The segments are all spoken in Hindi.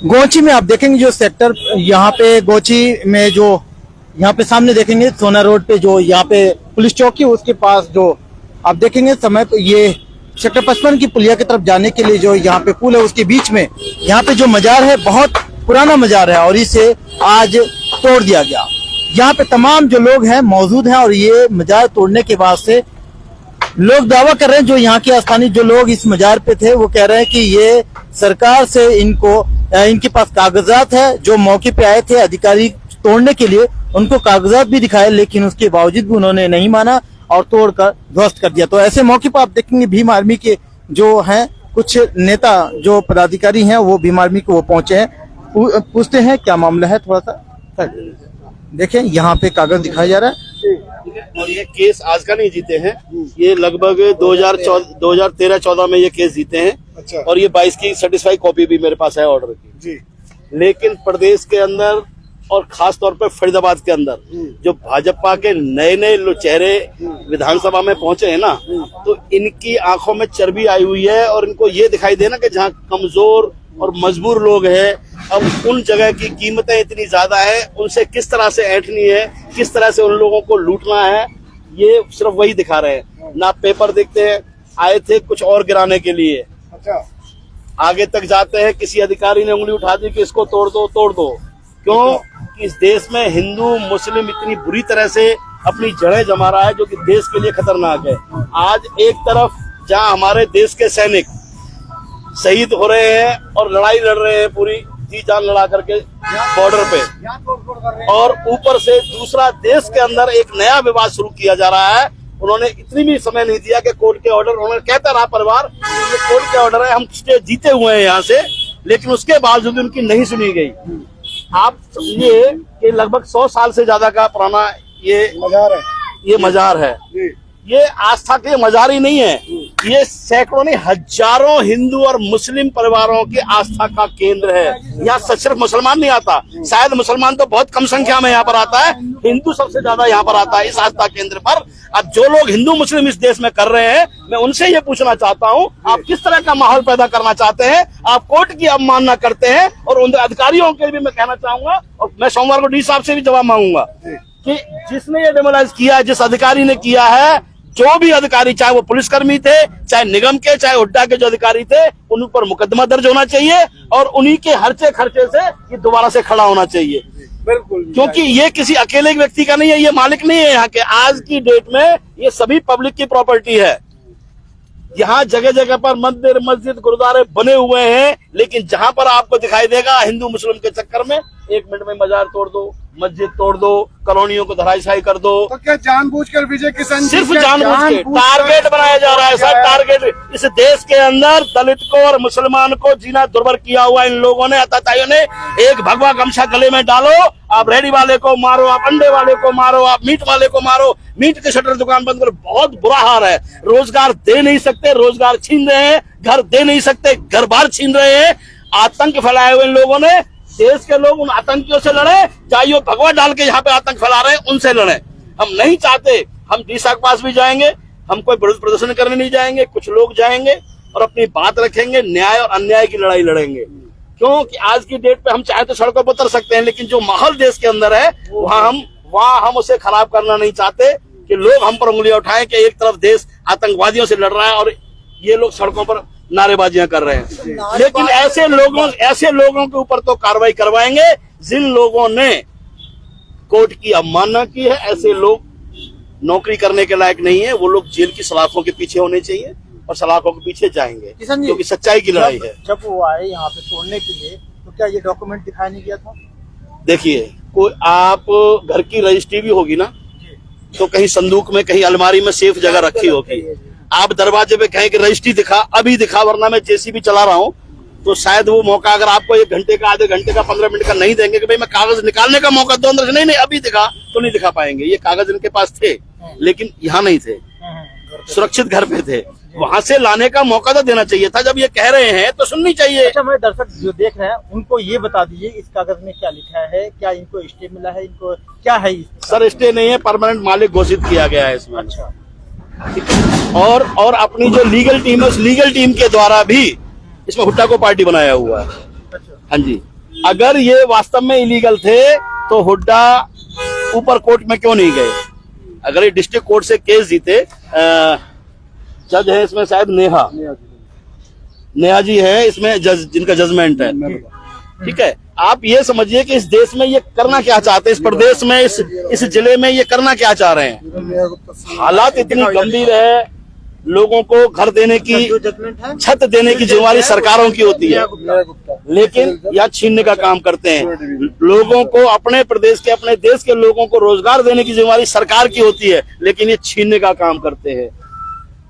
गोची में आप देखेंगे जो सेक्टर यहाँ पे गोची में जो यहाँ पे सामने देखेंगे सोना रोड पे जो यहाँ पे पुलिस चौकी उसके पास जो आप देखेंगे समय पे ये सेक्टर 55 की पुलिया की तरफ जाने के लिए जो यहाँ पे पुल है उसके बीच में यहाँ पे जो मजार है बहुत पुराना मजार है और इसे आज तोड़ दिया गया। यहाँ पे तमाम जो लोग हैं मौजूद हैं और ये मजार तोड़ने के बाद से लोग दावा कर रहे हैं, जो यहाँ के स्थानीय जो लोग इस मजार पे थे वो कह रहे हैं कि ये सरकार से इनके पास कागजात है, जो मौके पे आए थे अधिकारी तोड़ने के लिए उनको कागजात भी दिखाए लेकिन उसके बावजूद भी उन्होंने नहीं माना और तोड़कर ध्वस्त कर दिया। तो ऐसे मौके पर आप देखेंगे भीम आर्मी के जो हैं कुछ नेता जो पदाधिकारी हैं वो भीम आर्मी को वो पहुंचे हैं, पूछते हैं क्या मामला है। थोड़ा सा देखें, यहाँ पे कागज दिखाया जा रहा है और ये केस आज का नहीं जीते हैं, ये लगभग 2013-14 में ये केस जीते हैं। अच्छा। और ये 22 की सर्टिफाइड कॉपी भी मेरे पास है ऑर्डर की जी। लेकिन प्रदेश के अंदर और खास तौर पर फरीदाबाद के अंदर जो भाजपा के नए नए चेहरे विधानसभा में पहुंचे हैं ना, तो इनकी आंखों में चर्बी आई हुई है और इनको ये दिखाई देना कि जहाँ कमजोर और मजबूर लोग हैं, अब उन जगह की कीमतें इतनी ज्यादा है, उनसे किस तरह से ऐंठनी है, किस तरह से उन लोगों को लूटना है, ये सिर्फ वही दिखा रहे हैं ना। पेपर देखते हैं, आए थे कुछ और गिराने के लिए। अच्छा। आगे तक जाते हैं, किसी अधिकारी ने उंगली उठा दी कि इसको तोड़ दो। क्यों? कि इस देश में हिंदू मुस्लिम इतनी बुरी तरह से अपनी जड़ें जमा रहा है जो कि देश के लिए खतरनाक है। आज एक तरफ जहां हमारे देश के सैनिक शहीद हो रहे हैं और लड़ाई लड़ रहे हैं पूरी जी जान लड़ा करके बॉर्डर पे, और ऊपर से दूसरा देश के अंदर एक नया विवाद शुरू किया जा रहा है। उन्होंने इतनी भी समय नहीं दिया कि कोर्ट के ऑर्डर, उन्होंने कहता रहा परिवार ये कोर्ट के ऑर्डर है, हम जीते हुए हैं यहाँ से, लेकिन उसके बावजूद उनकी नहीं सुनी गई। आप समझिए कि लगभग 100 साल से ज्यादा का पुराना ये मजार है। ये आस्था के मजार ही नहीं है, ये सैकड़ों नहीं हजारों हिंदू और मुस्लिम परिवारों की आस्था का केंद्र है। यहाँ सिर्फ मुसलमान नहीं आता, शायद मुसलमान तो बहुत कम संख्या में यहाँ पर आता है, हिंदू सबसे ज्यादा यहाँ पर आता है इस आस्था केंद्र पर। अब जो लोग हिंदू मुस्लिम इस देश में कर रहे हैं, मैं उनसे ये पूछना चाहता हूँ, आप किस तरह का माहौल पैदा करना चाहते हैं? आप कोर्ट की अवमानना करते हैं और उन अधिकारियों के लिए भी मैं कहना चाहूंगा, और मैं सोमवार को डी साहब से भी जवाब मांगूंगा कि जिसने ये डिमोलाइज किया है, जिस अधिकारी ने किया है, जो भी अधिकारी, चाहे वो पुलिसकर्मी थे, चाहे निगम के, चाहे हुड्डा के जो अधिकारी थे, उन पर मुकदमा दर्ज होना चाहिए और उन्हीं के हर्चे खर्चे से ये दोबारा से खड़ा होना चाहिए। बिल्कुल, क्योंकि ये किसी अकेले व्यक्ति का नहीं है, ये मालिक नहीं है यहाँ के। आज की डेट में ये सभी पब्लिक की प्रॉपर्टी है। यहाँ जगह जगह पर मंदिर, मस्जिद, गुरुद्वारे बने हुए हैं, लेकिन जहां पर आपको दिखाई देगा हिंदू मुस्लिम के चक्कर में 1 मिनट में मजार तोड़ दो, मस्जिद तोड़ दो, कॉलोनियों को धराशायी कर दो। तो क्या जानबूझकर विजय किसान सिर्फ जानबूझ के टारगेट बनाया जा रहा है सर? टारगेट इस देश के अंदर दलित को और मुसलमान को जीना दुर्भर किया हुआ इन लोगों ने, अताताइयों ने। एक भगवा गमछा गले में डालो, आप रेडी वाले को मारो, आप अंडे वाले को मारो, आप मीट वाले को मारो, मीट के शटर दुकान बंद करो। बहुत बुरा हाल है, रोजगार दे नहीं सकते, रोजगार छीन रहे हैं, घर दे नहीं सकते, घर बार छीन रहे हैं। आतंक फैलाए हुए इन लोगों ने। देश के लोग उन आतंकियों से लड़े, चाहे वो भगवा डाल के यहाँ पे आतंक फैला रहे हैं उनसे लड़े। हम नहीं चाहते, हम डीसा के पास भी जाएंगे, हम कोई विरोध प्रदर्शन करने नहीं जाएंगे, कुछ लोग जाएंगे और अपनी बात रखेंगे, न्याय और अन्याय की लड़ाई लड़ेंगे। क्योंकि आज की डेट पे हम चाहे तो सड़कों पर उतर सकते हैं, लेकिन जो माहौल देश के अंदर है वहाँ हम उसे खराब करना नहीं चाहते कि लोग हम पर उंगलियां उठाएं कि एक तरफ देश आतंकवादियों से लड़ रहा है और ये लोग सड़कों पर नारेबाजियां कर रहे हैं। लेकिन ऐसे लोगों के ऊपर तो कार्रवाई करवाएंगे जिन लोगों ने कोर्ट की अवमानना की है। ऐसे लोग नौकरी करने के लायक नहीं है, वो लोग जेल की सलाखों के पीछे होने चाहिए और सलाखों के पीछे जाएंगे, क्योंकि सच्चाई की लड़ाई है। जब वो आए यहाँ पे तोड़ने के लिए, तो क्या ये डॉक्यूमेंट दिखाया नहीं गया था? देखिए, कोई आप घर की रजिस्ट्री भी होगी ना, तो कहीं संदूक में, कहीं अलमारी में सेफ जगह रखी होगी। आप दरवाजे पे कहें कि रजिस्ट्री दिखा, अभी दिखा, वरना मैं जेसीबी चला रहा हूँ, तो शायद वो मौका अगर आपको 1 घंटे का, आधे घंटे का, 15 मिनट का नहीं देंगे कि भाई मैं कागज निकालने का मौका दो अंदर से, नहीं अभी दिखा, तो नहीं दिखा पाएंगे। ये कागज इनके पास थे लेकिन यहाँ नहीं थे, सुरक्षित घर पे थे, वहां से लाने का मौका तो देना चाहिए था। जब ये कह रहे हैं तो सुननी चाहिए। अच्छा, मेरे दर्शक जो देख रहे हैं उनको ये बता दीजिए इस कागज में क्या लिखा है, क्या इनको स्टे मिला है, इनको क्या है? सर स्टे नहीं है, परमानेंट मालिक घोषित किया गया है इसमें। अच्छा, और अपनी जो लीगल टीम है, उस लीगल टीम के द्वारा भी इसमें हुड्डा को पार्टी बनाया हुआ है। हाँ जी, अगर ये वास्तव में इलीगल थे तो हुड्डा ऊपर कोर्ट में क्यों नहीं गए? अगर ये डिस्ट्रिक्ट कोर्ट से केस जीते, जज है इसमें शायद नेहा जी है इसमें जज, जिनका जजमेंट है, ठीक है। आप ये समझिए कि इस देश में ये करना क्या चाहते हैं, इस प्रदेश में, इस जिले में ये करना क्या चाह रहे हैं। हालात इतनी गंभीर है, लोगों को घर देने की, छत देने की जिम्मेवारी सरकारों की होती है, लेकिन यह छीनने का काम करते हैं। लोगों को, अपने प्रदेश के, अपने देश के लोगों को रोजगार देने की जिम्मेवारी सरकार की होती है, लेकिन ये छीनने का काम करते हैं।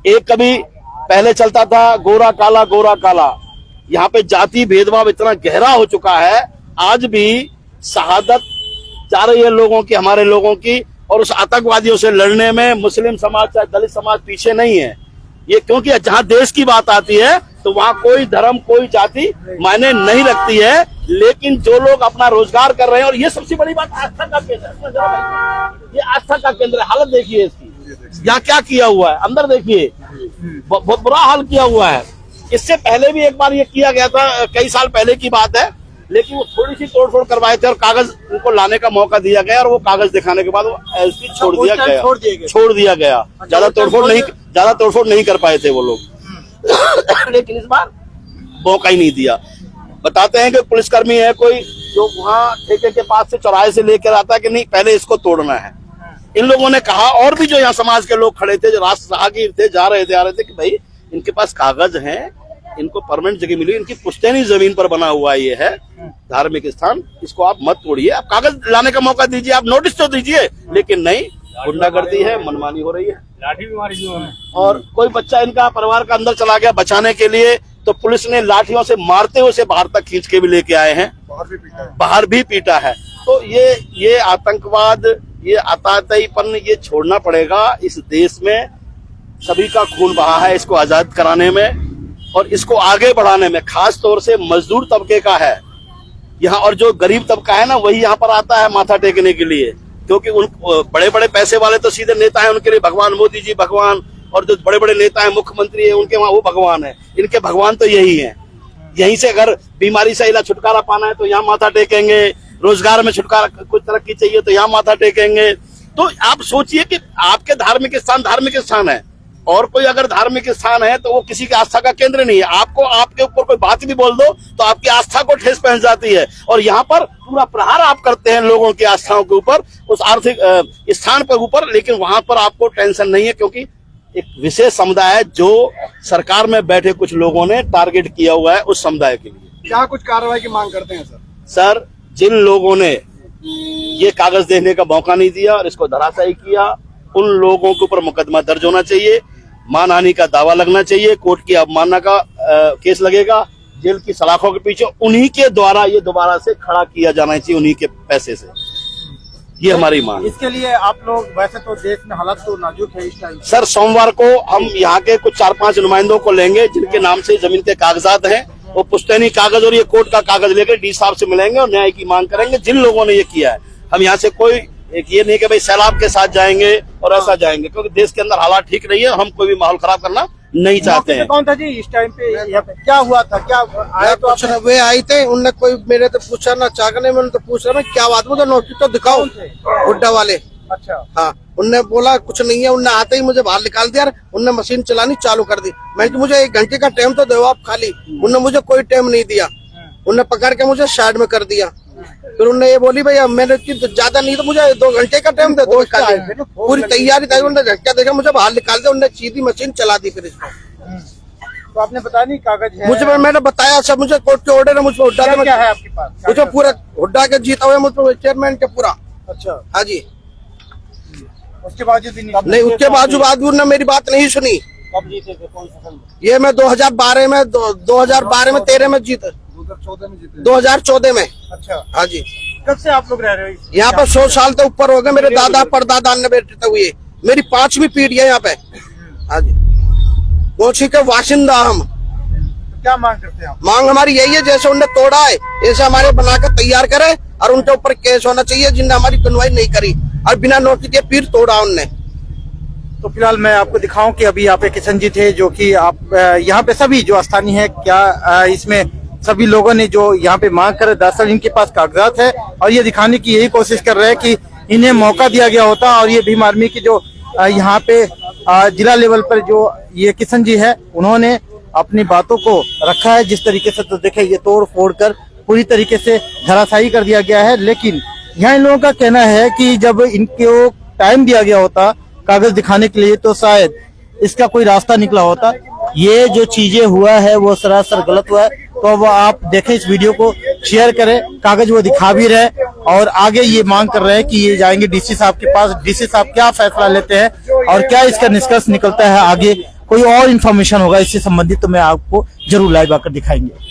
एक कभी पहले चलता था गोरा काला, गोरा काला, यहाँ पे जाति भेदभाव इतना गहरा हो चुका है, आज भी शहादत जा रही है लोगों की, हमारे लोगों की, और उस आतंकवादियों से लड़ने में मुस्लिम समाज चाहे दलित समाज पीछे नहीं है। ये क्योंकि जहां देश की बात आती है तो वहां कोई धर्म, कोई जाति मायने नहीं रखती है, लेकिन जो लोग अपना रोजगार कर रहे हैं, और ये सबसे बड़ी बात, आस्था का केंद्र है, ये आस्था का केंद्र है। हालत देखिए इसकी, यहाँ क्या किया हुआ है, अंदर देखिए, बहुत बुरा हाल किया हुआ है। इससे पहले भी एक बार ये किया गया था, कई साल पहले की बात है, लेकिन वो थोड़ी सी तोड़फोड़ करवाए थे और कागज उनको लाने का मौका दिया गया, और वो कागज दिखाने के बाद वो ऐसे छोड़ दिया गया। ज्यादा तोड़फोड़ नहीं कर पाए थे वो लोग। लेकिन इस बार मौका ही नहीं दिया। बताते हैं कि पुलिसकर्मी है कोई जो वहाँ ठेके के पास से, चौराहे से लेकर आता है कि नहीं पहले इसको तोड़ना है। इन लोगों ने कहा, और भी जो यहाँ समाज के लोग खड़े थे, जो राहगीर थे, जा रहे थे, आ रहे थे, कि भाई इनके पास कागज हैं, इनको परमानेंट जगह मिली, इनकी पुश्तैनी जमीन पर बना हुआ ये है धार्मिक स्थान, इसको आप मत तोड़िए, आप कागज लाने का मौका दीजिए, आप नोटिस तो दीजिए। लेकिन नहीं, गुंडागर्दी है, मनमानी हो रही है, लाठी भी मारी है। और कोई बच्चा इनका परिवार का अंदर चला गया बचाने के लिए, तो पुलिस ने लाठियों से मारते हुए उसे बाहर तक खींच के भी लेके आए हैं, बाहर भी पीटा है। तो ये आतंकवाद, ये आतताईपन, ये छोड़ना पड़ेगा। इस देश में सभी का खून बहा है इसको आजाद कराने में और इसको आगे बढ़ाने में, खास तौर से मजदूर तबके का है यहाँ, और जो गरीब तबका है ना, वही यहाँ पर आता है माथा टेकने के लिए, क्योंकि उन बड़े बड़े पैसे वाले तो सीधे नेता है, उनके लिए भगवान, मोदी जी भगवान, और जो बड़े बड़े नेता है, मुख्यमंत्री है, उनके वहां वो भगवान है। इनके भगवान तो यही है। यहीं से अगर बीमारी से इलाज छुटकारा पाना है तो यहाँ माथा टेकेंगे, रोजगार में छुटकारा, कुछ तरक्की चाहिए तो यहाँ माथा टेकेंगे। तो आप सोचिए कि आपके धार्मिक स्थान है, और कोई अगर धार्मिक स्थान है तो वो किसी की आस्था का केंद्र नहीं है। आपको, आपके ऊपर कोई बात भी बोल दो तो आपकी आस्था को ठेस पहुंच जाती है, और यहाँ पर पूरा प्रहार आप करते हैं लोगों की आस्थाओं के ऊपर, उस आर्थिक स्थान पर ऊपर। लेकिन वहां पर आपको टेंशन नहीं है, क्योंकि एक विशेष समुदाय है जो सरकार में बैठे कुछ लोगों ने टारगेट किया हुआ है, उस समुदाय के लिए। क्या कुछ कार्रवाई की मांग करते हैं सर? जिन लोगों ने ये कागज देने का मौका नहीं दिया और इसको धराशायी किया, उन लोगों के ऊपर मुकदमा दर्ज होना चाहिए, मानहानि का दावा लगना चाहिए, कोर्ट की अवमानना का केस लगेगा, जेल की सलाखों के पीछे उन्हीं के द्वारा ये दोबारा से खड़ा किया जाना चाहिए, उन्हीं के पैसे से। ये हमारी मांग। इसके लिए आप लोग, वैसे तो देश में हालात तो नाजुक है इस टाइम सर, सोमवार को हम यहाँ के कुछ 4-5 नुमाइंदों को लेंगे जिनके नाम से जमीन के कागजात हैं, वो पुश्तैनी कागज और ये कोर्ट का कागज लेकर डी साहब से मिलेंगे और न्याय की मांग करेंगे। जिन लोगों ने ये किया है, हम यहाँ से कोई एक ये नहीं कि भाई सैलाब के साथ जाएंगे और ऐसा जाएंगे, क्योंकि देश के अंदर हालात ठीक नहीं है, हम कोई भी माहौल खराब करना नहीं चाहते हैं। कौन था जी इस टाइम पे? यहाँ पे क्या हुआ था? क्या आया? तो वे आए थे, उनने कोई मेरे तो पूछा ना, चाकने में तो पूछ रहा मैं क्या बात, मुझे नोटिस तो दिखाओ, हुड्डा वाले। अच्छा, हाँ, उनने बोला कुछ नहीं है, उनने आते ही मुझे बाहर निकाल दिया, उनने मशीन चलानी चालू कर दी। मैं मुझे 1 घंटे का टाइम तो दो आप खाली, उनने मुझे कोई टाइम नहीं दिया, उनने पकड़ के मुझे साइड में कर दिया। फिर उन्होंने ये बोली भैया मैंने ज्यादा नहीं तो मुझे 2 घंटे का टाइम दे दो, पूरी तैयारी थी। उन्होंने झटका देखा, मुझे बाहर निकाल दिया, उन्होंने सीधी मशीन चला दी। फिर इसको तो आपने बताया नहीं कागज है? मुझे, मैंने बताया सब, मुझे कोर्ट के ऑर्डर है, मुझे हुड्डा क्या है आपके पास? मुझे पूरा हुड्डा के जीता हुआ मुझे चेयरमैन के पूरा। अच्छा, हाँ जी। उसके बावजूद नहीं, उसके बावजूद उन्होंने मेरी बात नहीं सुनी। कब जीते थे? कौन सा साल? ये मैं 2012 में 2012 में 13 में जीता, 2014 में। अच्छा, हाँ जी। कब से आप लोग रह रहे हो यहाँ पे? 100 साल से ऊपर हो गए, मेरे दादा परदादा ने बैठे हुए, मेरी 5वीं पीढ़ी है यहाँ पे। हाँ जी, गोची के वासिंदा हम। तो क्या मांग करते हैं? मांग हमारी यही है, जैसे उनने तोड़ा है ऐसे हमारे बना कर तैयार करे, और उनके ऊपर केस होना चाहिए जिनने हमारी सुनवाई नहीं करी और बिना नोटिस के फिर तोड़ा उनने। तो फिलहाल मैं आपको दिखाऊं कि अभी यहाँ पे किशन जी थे, जो कि आप यहाँ पे सभी जो स्थानीय है, क्या इसमें सभी लोगों ने जो यहाँ पे मांग कर, दरअसल इनके पास कागजात है और ये दिखाने की यही कोशिश कर रहे हैं कि इन्हें मौका दिया गया होता और ये भीम आर्मी की जो यहाँ पे जिला लेवल पर जो ये किशन जी है उन्होंने अपनी बातों को रखा है जिस तरीके से। तो देखे ये तोड़ फोड़ कर पूरी तरीके से धराशायी कर दिया गया है। लेकिन यहाँ इन लोगों का कहना है कि जब इनको टाइम दिया गया होता कागज दिखाने के लिए तो शायद इसका कोई रास्ता निकला होता। ये जो चीजें हुआ है वो सरासर गलत हुआ है। तो अब आप देखें इस वीडियो को, शेयर करें, कागज वो दिखा भी रहे और आगे ये मांग कर रहे हैं कि ये जाएंगे डीसी साहब के पास। डीसी साहब क्या फैसला लेते हैं और क्या इसका निष्कर्ष निकलता है, आगे कोई और इन्फॉर्मेशन होगा इससे संबंधित तो मैं आपको जरूर लाइव आकर दिखाएंगे।